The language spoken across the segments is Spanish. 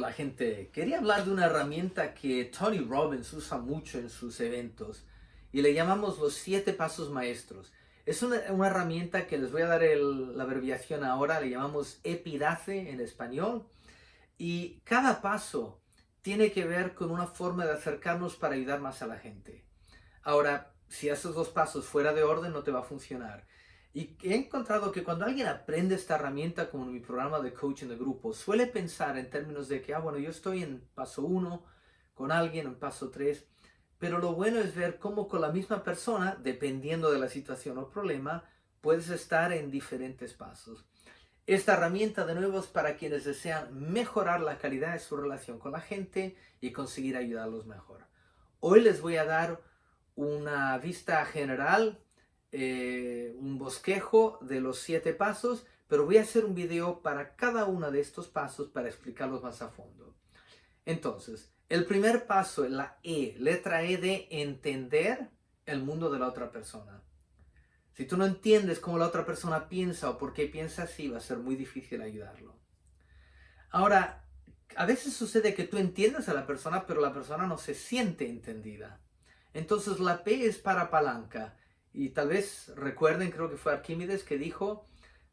Hola gente, quería hablar de una herramienta que Tony Robbins usa mucho en sus eventos y le llamamos los 7 pasos maestros. Es una herramienta que les voy a dar la abreviación ahora, le llamamos Epidace en español, y cada paso tiene que ver con una forma de acercarnos para ayudar más a la gente. Ahora, si haces 2 pasos fuera de orden no te va a funcionar. Y he encontrado que cuando alguien aprende esta herramienta, como en mi programa de coaching de grupo, suele pensar en términos de que, bueno, yo estoy en paso 1 con alguien, en paso 3, pero lo bueno es ver cómo con la misma persona, dependiendo de la situación o problema, puedes estar en diferentes pasos. Esta herramienta, de nuevo, es para quienes desean mejorar la calidad de su relación con la gente y conseguir ayudarlos mejor. Hoy les voy a dar una vista general, un bosquejo de los 7 pasos, pero voy a hacer un video para cada uno de estos pasos para explicarlos más a fondo. Entonces, el primer paso, la E, letra E de entender el mundo de la otra persona. Si tú no entiendes cómo la otra persona piensa o por qué piensa así, va a ser muy difícil ayudarlo. Ahora, a veces sucede que tú entiendes a la persona, pero la persona no se siente entendida. Entonces la P es para palanca. Y tal vez recuerden, creo que fue Arquímedes que dijo,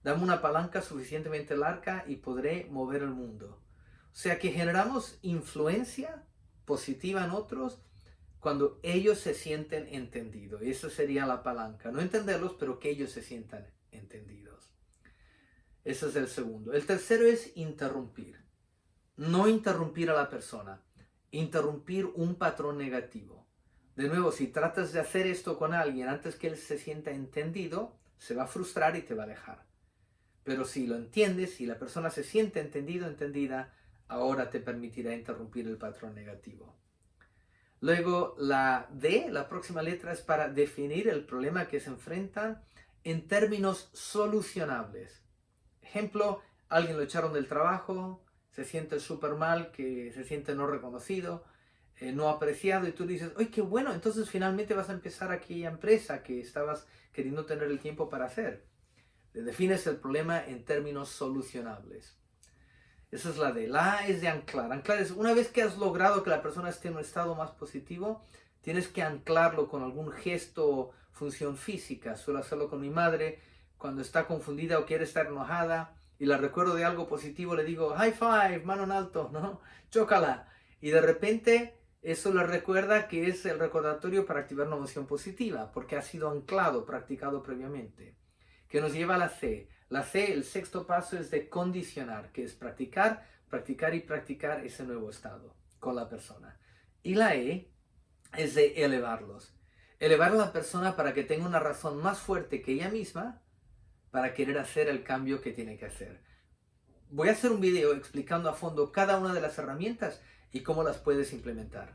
dame una palanca suficientemente larga y podré mover el mundo. O sea que generamos influencia positiva en otros cuando ellos se sienten entendidos. Y esa sería la palanca. No entenderlos, pero que ellos se sientan entendidos. Ese es el segundo. El tercero es interrumpir. No interrumpir a la persona. Interrumpir un patrón negativo. De nuevo, si tratas de hacer esto con alguien antes que él se sienta entendido, se va a frustrar y te va a alejar. Pero si lo entiendes, si la persona se siente entendido, entendida, ahora te permitirá interrumpir el patrón negativo. Luego la D, la próxima letra, es para definir el problema que se enfrentan en términos solucionables. Ejemplo, alguien lo echaron del trabajo, se siente súper mal, que se siente no reconocido, no apreciado, y tú dices, ¡ay, qué bueno! Entonces finalmente vas a empezar aquella empresa que estabas queriendo tener el tiempo para hacer. Defines el problema en términos solucionables. Esa es la D. La A es de anclar. Anclar es una vez que has logrado que la persona esté en un estado más positivo, tienes que anclarlo con algún gesto o función física. Suelo hacerlo con mi madre cuando está confundida o quiere estar enojada y la recuerdo de algo positivo, le digo high five, mano en alto, ¿no? Chócala. Y de repente eso le recuerda que es el recordatorio para activar una emoción positiva, porque ha sido anclado, practicado previamente. Que nos lleva a la C. La C, el sexto paso, es de condicionar, que es practicar, practicar y practicar ese nuevo estado con la persona. Y la E es de elevarlos. Elevar a la persona para que tenga una razón más fuerte que ella misma para querer hacer el cambio que tiene que hacer. Voy a hacer un video explicando a fondo cada una de las herramientas y cómo las puedes implementar.